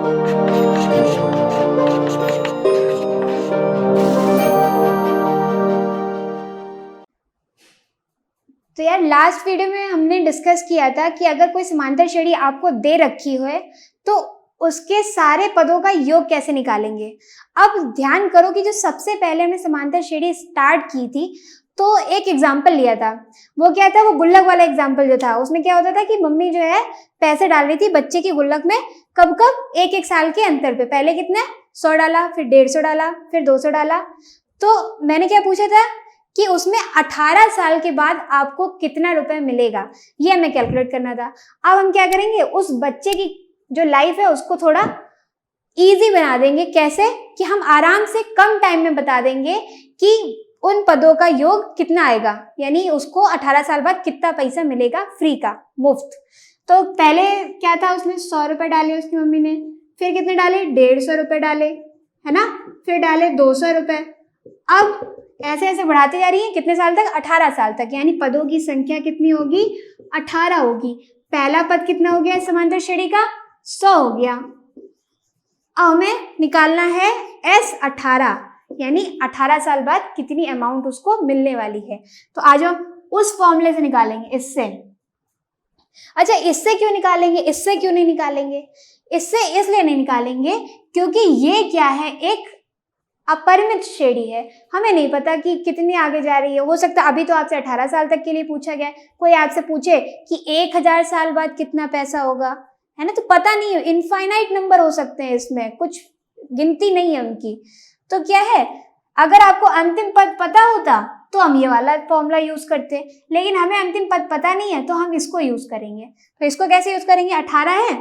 तो यार last video में हमने डिस्कस किया था कि अगर कोई समांतर श्रेणी आपको दे रखी है तो उसके सारे पदों का योग कैसे निकालेंगे। अब ध्यान करो कि जो सबसे पहले हमने समांतर श्रेणी स्टार्ट की थी तो एक एग्जाम्पल लिया था। वो क्या था, वो गुल्लक वाला एग्जाम्पल जो था, उसमें क्या होता था कि मम्मी जो है पैसे डाल रही थी बच्चे की गुल्लक में, कब कब एक एक साल के अंतर पे। पहले कितने 100 डाला, फिर 150 डाला, फिर 200 डाला। तो मैंने क्या पूछा था कि उसमें 18 साल के बाद आपको कितना रुपए मिलेगा, ये हमें कैलकुलेट करना था। अब हम क्या करेंगे, उस बच्चे की जो लाइफ है उसको थोड़ा इजी बना देंगे। कैसे कि हम आराम से कम टाइम में बता देंगे कि उन पदों का योग कितना आएगा, यानी उसको 18 साल बाद कितना पैसा मिलेगा फ्री का, मुफ्त। तो पहले क्या था, उसने 100 रुपए डाले उसकी मम्मी ने, फिर कितने डाले 150 रुपए डाले, है ना, फिर डाले 200 रुपए। अब ऐसे ऐसे बढ़ाते जा रही है, कितने साल तक, 18 साल तक, यानी पदों की संख्या कितनी होगी, 18 होगी। पहला पद कितना हो गया समांतर श्रेणी का, 100 हो गया। अब हमें निकालना है S18, यानी 18 साल बाद कितनी अमाउंट उसको मिलने वाली है। तो आज हम उस फॉर्मूले से निकालेंगे, इससे। अच्छा, इससे क्यों निकालेंगे, इससे क्यों नहीं निकालेंगे? इससे इसलिए नहीं निकालेंगे क्योंकि ये क्या है, एक अपरिमित श्रेणी है। हमें नहीं पता कि कितनी आगे जा रही है। हो सकता है अभी तो आपसे 18 साल तक के लिए पूछा गया, कोई आपसे पूछे कि 1000 साल बाद कितना पैसा होगा, है ना, तो पता नहीं है। इनफाइनाइट नंबर हो सकते हैं, इसमें कुछ गिनती नहीं है उनकी। तो क्या है, अगर आपको अंतिम पद पता होता तो हम ये वाला फॉर्मूला यूज करते, लेकिन हमें अंतिम पद पता नहीं है तो हम इसको यूज करेंगे। तो इसको कैसे यूज करेंगे, 18 है,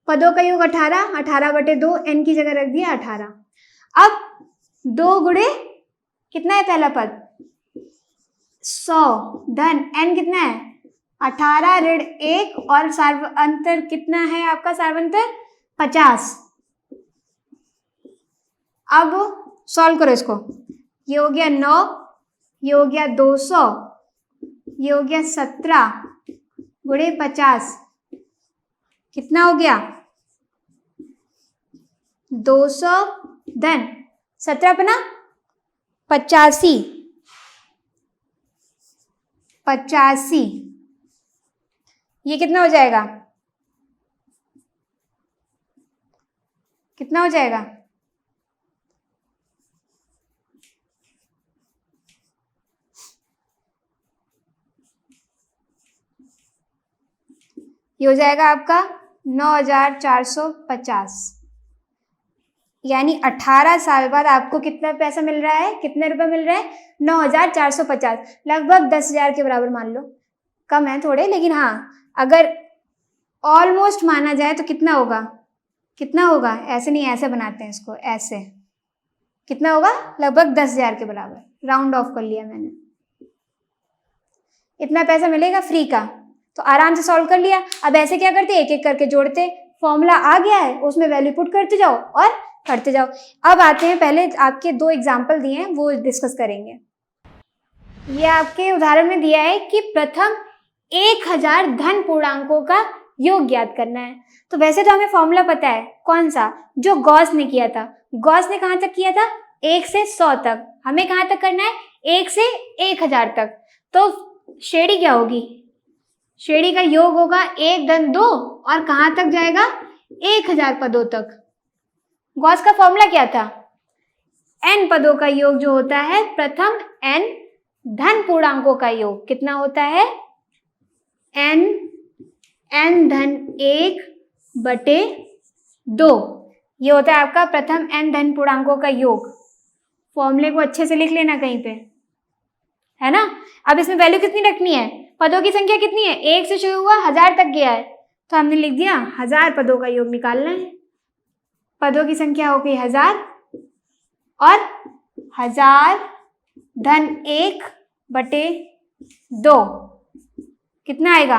पदों का योग 18, 18/2, n की जगह रख दिया 18। अब 2 गुणे कितना है पहला पद, 100, धन n कितना है 18 ऋण 1, और सार्वंतर कितना है आपका, सार्वंतर 50। अब सॉल्व करो इसको, ये हो गया 9, ये हो गया 200, ये हो गया 17 गुणे 50, कितना हो गया 200, धन 17 85, 85, ये कितना हो जाएगा, कितना हो जाएगा, ये हो जाएगा आपका 9450। यानी 18 साल बाद आपको कितना पैसा मिल रहा है, कितने रुपए मिल रहे हैं, 9450, लगभग 10,000 के बराबर मान लो। कम है थोड़े, लेकिन हाँ अगर ऑलमोस्ट माना जाए तो कितना होगा, कितना होगा, ऐसे नहीं, ऐसे बनाते हैं इसको, ऐसे कितना होगा, लगभग 10,000 के बराबर, राउंड ऑफ कर लिया मैंने। इतना पैसा मिलेगा फ्री का, तो आराम से सॉल्व कर लिया। अब ऐसे क्या करते, एक एक करके जोड़ते, फॉर्मूला आ गया है उसमें वैल्यू पुट करते जाओ और करते जाओ। अब आते हैं, पहले आपके 2 एग्जाम्पल दिए हैं वो डिस्कस करेंगे। ये आपके उदाहरण में दिया है कि प्रथम 1000 धन पूर्णांकों का योग ज्ञात करना है। तो वैसे तो हमें फॉर्मूला पता है, कौन सा, जो गॉस ने किया था। गॉस ने कहां तक किया था, 1 से 100 तक, हमें कहां तक करना है, 1 से 1000 तक। तो श्रेणी क्या होगी, श्रेणी का योग होगा 1 धन 2, और कहां तक जाएगा, 1000 पदों तक। गॉस का फॉर्मूला क्या था, n पदों का योग जो होता है, प्रथम n धन पूर्णांकों का योग कितना होता है, n धन 1/2, ये होता है आपका प्रथम n धन पूर्णांकों का योग। फॉर्मूले को अच्छे से लिख लेना कहीं पे, है ना। अब इसमें वैल्यू कितनी रखनी है, पदों की संख्या कितनी है, 1 से शुरू हुआ 1000 तक गया है, तो हमने लिख दिया 1000 पदों का योग निकालना है। पदों की संख्या हो गई 1000, और 1000 धन 1/2 कितना आएगा,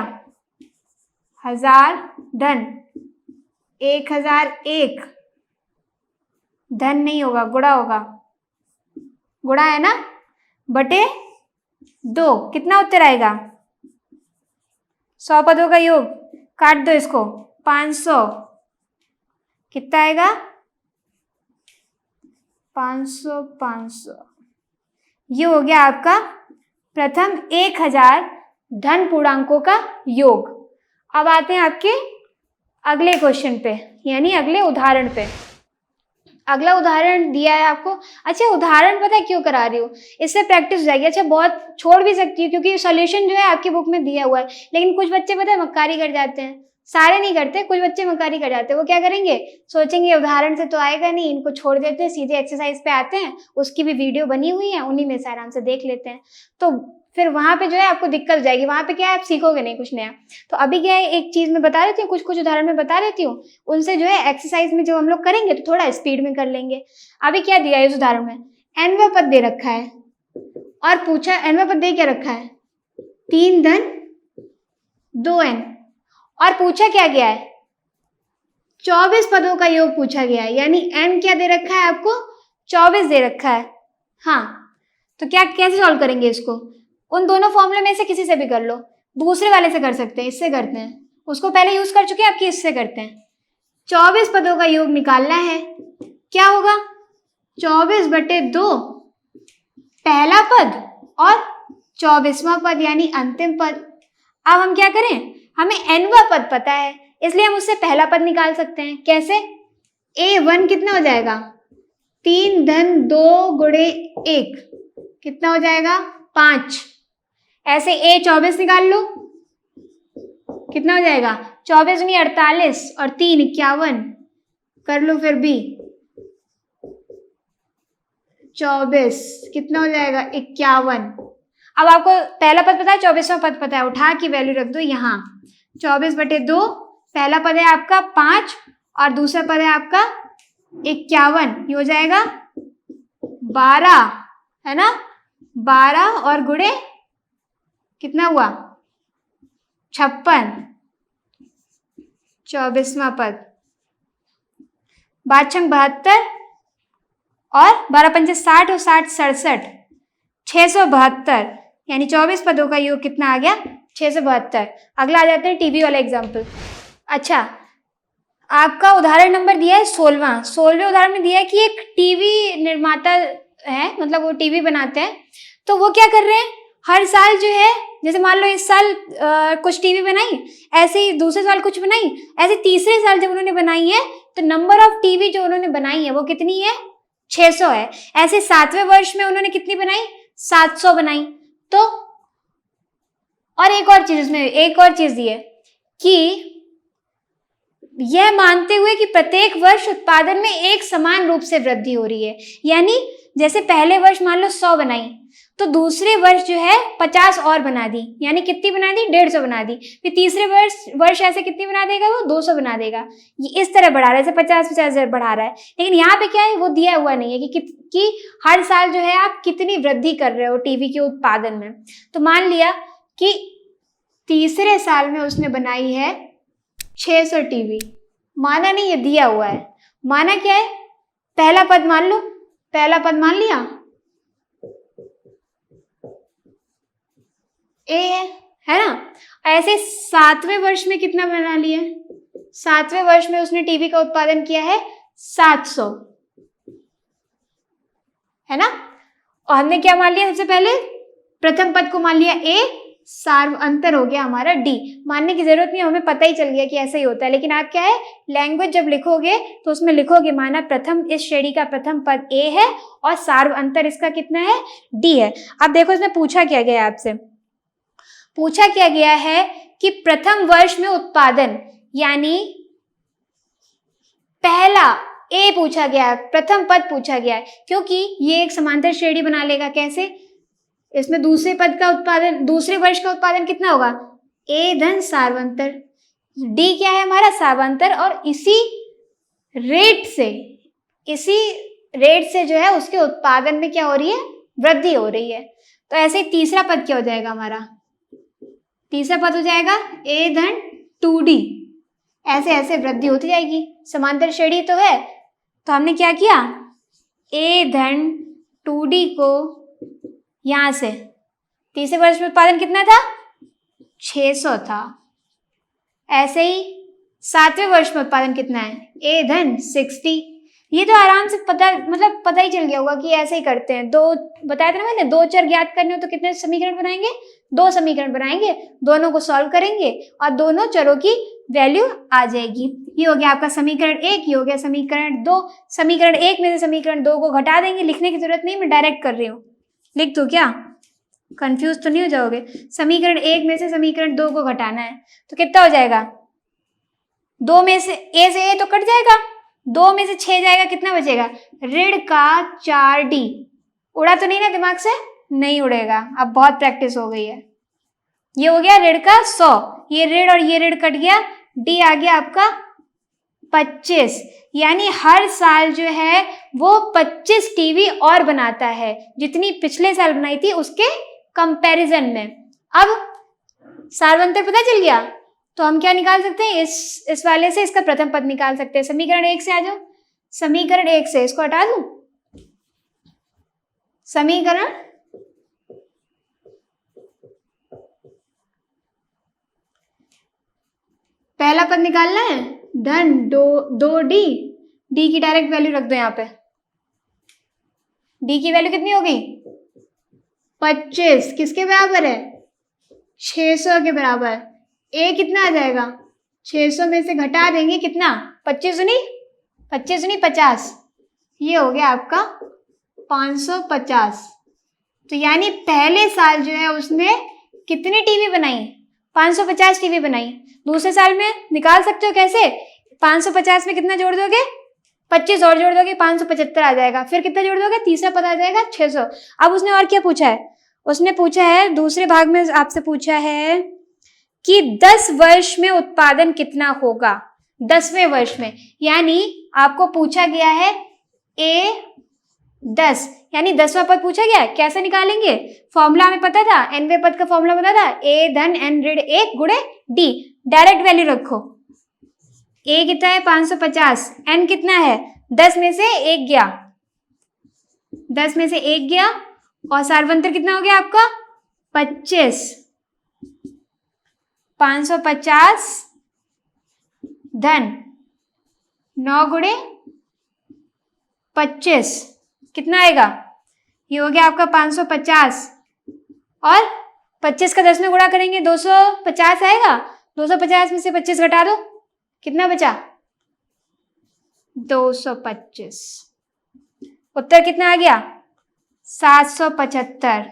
1000 धन 1001, धन नहीं होगा, गुणा होगा, गुणा है ना, बटे 2, कितना उत्तर आएगा, 100 पदों का योग, काट दो इसको, 500, कितना आएगा 500 500। ये हो गया आपका प्रथम 1000 धन पूर्णांकों का योग। अब आते हैं आपके अगले क्वेश्चन पे, यानी अगले उदाहरण पे। अगला उदाहरण दिया है आपको। अच्छा, उदाहरण पता है क्यों करा रही हूँ, इससे प्रैक्टिस हो जाएगी। अच्छा, बहुत छोड़ भी सकती हूँ क्योंकि सॉल्यूशन जो है आपकी बुक में दिया हुआ है, लेकिन कुछ बच्चे पता है मक्कारी कर जाते हैं, सारे नहीं करते, कुछ बच्चे मक्कारी कर जाते हैं। वो क्या करेंगे, सोचेंगे उदाहरण से तो आएगा नहीं, इनको छोड़ देते हैं, सीधे एक्सरसाइज पे आते हैं, उसकी भी वीडियो बनी हुई है, उन्हीं में से आराम से देख लेते हैं। तो फिर वहां पे जो है आपको दिक्कत हो जाएगी, वहां पे क्या है आप सीखोगे नहीं कुछ नया। तो अभी क्या है, एक चीज मैं बता देती हूँ, कुछ कुछ उदाहरण में बता देती हूँ, उनसे जो है एक्सरसाइज में जो हम लोग करेंगे तो थोड़ा स्पीड में कर लेंगे। अभी क्या दिया है इस उदाहरण में, nवां पद दे रखा है और पूछा, nवां पद दे क्या रखा है 3 धन 2n, और पूछा क्या गया है 24 पदों का योग पूछा गया है, यानी n क्या दे रखा है आपको 24 दे रखा है। हाँ, तो क्या कैसे सॉल्व करेंगे इसको, उन दोनों फॉर्मूले में से किसी से भी कर लो, दूसरे वाले से कर सकते हैं, इससे करते हैं, उसको पहले यूज कर चुके हैं, आपकी इससे करते हैं। 24 पदों का योग निकालना है, क्या होगा 24/2 पहला पद और 24वां पद यानी अंतिम पद। अब हम क्या करें, हमें nवां पद पता है, इसलिए हम उससे पहला पद निकाल सकते हैं। कैसे, a1 कितना हो जाएगा 3 धन 2 गुणे 1, कितना हो जाएगा 5। ऐसे a24 निकाल लो, कितना हो जाएगा 24 नहीं 48 और 3 51, कर लो फिर b 24, कितना हो जाएगा 51। अब आपको पहला पद पता है, 24वां पद पता है, उठा की वैल्यू रख दो यहाँ। 24/2 पहला पद है आपका 5 और दूसरा पद है आपका 51, ये हो जाएगा 12, है ना, 12 और गुणे कितना हुआ 56, 24वां पद 5 72 और 12 पंचे 60 और 60 67, 672, यानी 24 पदों का योग कितना आ गया 672। अगला आ जाते हैं टीवी वाला एग्जाम्पल। अच्छा, आपका उदाहरण नंबर दिया है 16वें उदाहरण में दिया है कि एक टीवी निर्माता है, मतलब वो टीवी बनाते हैं, तो वो क्या कर रहे हैं हर साल जो है, जैसे मान लो इस साल कुछ टीवी बनाई, ऐसे ही दूसरे साल कुछ बनाई, ऐसे तीसरे साल जब उन्होंने बनाई है तो नंबर ऑफ टीवी जो उन्होंने बनाई है वो कितनी है 600 है। ऐसे 7वें वर्ष में उन्होंने कितनी बनाई 700 बनाई। तो और एक और चीज, उसमें एक और चीज दी है कि यह मानते हुए कि प्रत्येक वर्ष उत्पादन में एक समान रूप से वृद्धि हो रही है, यानी जैसे पहले वर्ष मान लो 100 बनाई तो दूसरे वर्ष जो है 50 और बना दी, यानी कितनी बना दी 150 बना दी, फिर तीसरे वर्ष ऐसे कितनी बना देगा वो 200 बना देगा, ये इस तरह बढ़ा रहा है, जैसे 50 बढ़ा रहा है। लेकिन यहाँ पे क्या है वो दिया हुआ नहीं है कि हर साल जो है आप कितनी वृद्धि कर रहे हो टीवी के उत्पादन में। तो मान लिया कि तीसरे साल में उसने बनाई है 600 टीवी, माना नहीं है दिया हुआ है, माना क्या है पहला पद मान लो, पहला पद मान लिया ए है ना। ऐसे 7वें वर्ष में कितना बना लिया, 7वें वर्ष में उसने टीवी का उत्पादन किया है 700, है ना। और हमने क्या मान लिया, सबसे पहले प्रथम पद को मान लिया ए, सार्वअंतर हो गया हमारा डी। मानने की जरूरत नहीं, हमें पता ही चल गया कि ऐसा ही होता है। लेकिन आप क्या है लैंग्वेज जब लिखोगे तो उसमें लिखोगे माना प्रथम, इस श्रेणी का प्रथम पद ए है और सार्वअंतर इसका कितना है डी है। अब देखो इसमें पूछा क्या गया, आपसे पूछा क्या गया है कि प्रथम वर्ष में उत्पादन, यानी पहला ए पूछा गया है, प्रथम पद पूछा गया है, क्योंकि ये एक समांतर श्रेणी बना लेगा। कैसे, इसमें दूसरे पद का उत्पादन, दूसरे वर्ष का उत्पादन कितना होगा ए धन सार्वंतर, डी क्या है हमारा सार्वंतर, और इसी रेट से जो है उसके उत्पादन में क्या हो रही है वृद्धि हो रही है। तो ऐसे तीसरा पद क्या हो जाएगा हमारा, तीसरा पद हो जाएगा ए धन 2d, ऐसे ऐसे वृद्धि होती जाएगी, समांतर श्रेणी तो है। तो हमने क्या किया ए धन 2d को यहां से, तीसरे वर्ष में उत्पादन कितना था 600 था, ऐसे ही 7वें वर्ष में उत्पादन कितना है? ए धन 60। ये तो आराम से पता ही चल गया होगा कि ऐसे ही करते हैं। दो बताया था ना मैंने, दो चर ज्ञात करने हो तो कितने समीकरण बनाएंगे? 2 समीकरण बनाएंगे, दोनों को सॉल्व करेंगे और दोनों चरों की वैल्यू आ जाएगी। ये हो गया आपका समीकरण 1, ये हो गया समीकरण 2। समीकरण 1 में से समीकरण 2 को घटा देंगे, लिखने की जरूरत नहीं, मैं डायरेक्ट कर रही हूँ। लिख दो क्या? कंफ्यूज तो नहीं हो जाओगे? समीकरण 1 में से समीकरण 2 को घटाना है तो कितना हो जाएगा? 2 में से ए से ए तो कट जाएगा, 2 में से 6 जाएगा, कितना बचेगा? ऋण का 4d। उड़ा तो नहीं ना दिमाग से? नहीं उड़ेगा, अब बहुत प्रैक्टिस हो गई है। ये हो गया ऋण का 100, ये ऋण और ये ऋण कट गया, डी आ गया आपका 25। यानी हर साल जो है वो 25 टीवी और बनाता है, जितनी पिछले साल बनाई थी उसके कंपैरिजन में। अब सार्वंतर पता चल गया तो हम क्या निकाल सकते हैं? इस वाले से इसका प्रथम पद निकाल सकते हैं। समीकरण 1 से आ जाओ। समीकरण 1 से इसको हटा दूं। समीकरण पहला पद निकालना है, धन 2d। डी की डायरेक्ट वैल्यू रख दो यहाँ पे। डी की वैल्यू कितनी हो गई? 25। किसके बराबर है? 600 के बराबर। ए कितना आ जाएगा? 600 में से घटा देंगे कितना? 25 दूनी 50। ये हो गया आपका 550। तो यानी पहले साल जो है उसने कितनी टीवी बनाई? 550 टीवी बनाई। दूसरे साल में निकाल सकते हो कैसे? 550 में कितना जोड़ दोगे? 25 और जोड़ दोगे, 575 आ जाएगा। फिर कितना जोड़ दोगे? तीसरा पद आ जाएगा 600। अब उसने और क्या पूछा है? उसने पूछा है, दूसरे भाग में आपसे पूछा है कि 10 वर्ष में उत्पादन कितना होगा? 10वें वर्ष में, यानी आपको पूछा गया है ए 10, यानी 10वां पद पूछा गया है। कैसे निकालेंगे? फॉर्मूला हमें पता था, nवें पद का फॉर्मूला पता था, ए धन n ऋण 1 गुणे डी। डायरेक्ट वैल्यू रखो। ए कितना है? 550। n कितना है? 10 में से 1 गया, 10 में से 1 गया, और सार्वंतर कितना हो गया आपका? 25। 550 धन 9 गुणे 25 कितना आएगा? ये हो गया आपका 550, और 25 का 10 में गुणा करेंगे 250 आएगा। 250 में से 25 घटा दो, कितना बचा? 225। उत्तर कितना आ गया? 775।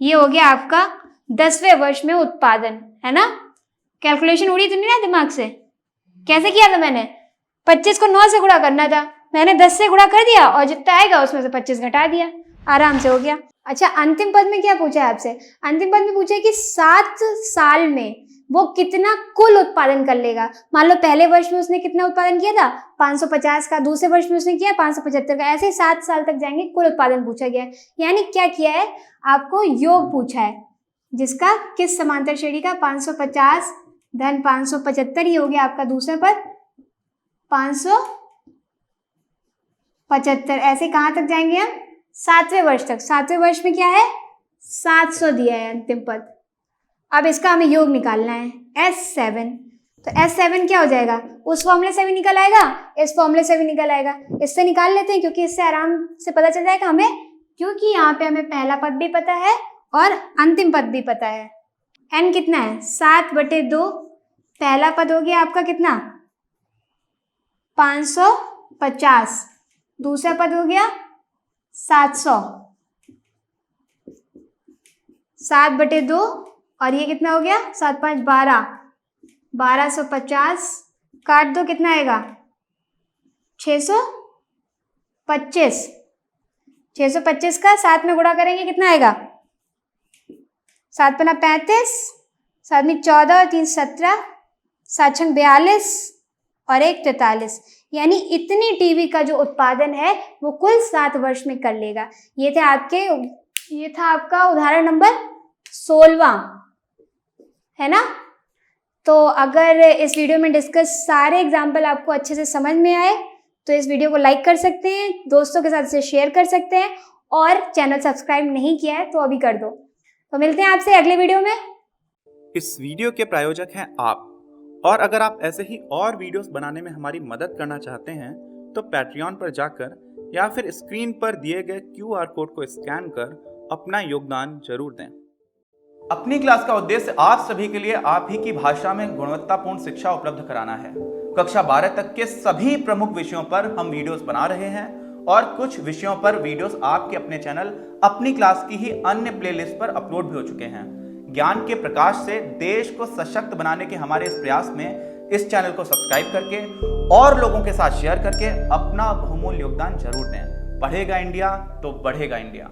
ये हो गया आपका 10वें वर्ष में उत्पादन, है ना? कैलकुलेशन उड़ी तो नहीं ना दिमाग से? कैसे किया था मैंने? 25 को 9 से गुणा करना था, मैंने 10 से गुणा कर दिया और जितना आएगा उसमें से 25 घटा दिया, आराम से हो गया। अच्छा, अंतिम पद में क्या पूछा है आपसे? अंतिम पद में पूछा है कि 7 साल में वो कितना कुल उत्पादन कर लेगा। मान लो पहले वर्ष में उसने कितना उत्पादन किया था? 550 का। दूसरे वर्ष में उसने किया 575 का। ऐसे 7 साल तक जाएंगे, कुल उत्पादन पूछा गया है। यानी क्या किया है? आपको योग पूछा है, जिसका किस समांतर श्रेणी का? 550 धन 575। ये हो गया आपका दूसरा पद 575। ऐसे कहाँ तक जाएंगे हम? 7वें वर्ष तक। 7वें वर्ष में क्या है? 700 दिया है अंतिम पद। अब इसका हमें योग निकालना है, S7। तो S7 क्या हो जाएगा? उस फॉर्मूले से भी निकल आएगा, इस फॉर्मूले से भी निकल आएगा। इससे निकाल लेते हैं क्योंकि इससे आराम से पता चल जाएगा हमें, क्योंकि यहाँ पे हमें पहला पद भी पता है और अंतिम पद भी पता है। n कितना है? 7/2। पहला पद हो गया आपका कितना? 550। दूसरा पद हो गया 700। 7/2 और ये कितना हो गया? 7 5 12, 1250। काट दो, कितना आएगा? 625। 625 का 7 में गुणा करेंगे कितना आएगा? 7 पन्ना 35, 7 में 14 और 3 17, 7 छंग 42 और 1 43। यानी इतनी टीवी का जो उत्पादन है वो कुल 7 वर्ष में कर लेगा। ये था आपका उदाहरण नंबर 16, है ना? तो अगर इस वीडियो में डिस्कस सारे एग्जाम्पल आपको अच्छे से समझ में आए तो इस वीडियो को लाइक कर सकते हैं, दोस्तों के साथ इसे शेयर कर सकते हैं, और चैनल सब्सक्राइब नहीं किया है तो अभी कर दो। तो मिलते हैं आपसे अगले वीडियो में। इस वीडियो के प्रायोजक हैं आप, और अगर आप ऐसे ही और वीडियोस बनाने में हमारी मदद करना चाहते हैं तो पैट्रियन पर जाकर या फिर स्क्रीन पर दिए गए QR कोड को स्कैन कर अपना योगदान जरूर दें। अपनी क्लास का उद्देश्य आप सभी के लिए आप ही की भाषा में गुणवत्तापूर्ण शिक्षा उपलब्ध कराना है। कक्षा 12 तक के सभी प्रमुख विषयों पर हम वीडियोस बना रहे हैं और कुछ विषयों पर वीडियोस आपके अपने चैनल अपनी क्लास की ही अन्य प्लेलिस्ट पर अपलोड भी हो चुके हैं। ज्ञान के प्रकाश से देश को सशक्त बनाने के हमारे इस प्रयास में इस चैनल को सब्सक्राइब करके और लोगों के साथ शेयर करके अपना बहुमूल्य योगदान जरूर दें। पढ़ेगा इंडिया तो बढ़ेगा इंडिया।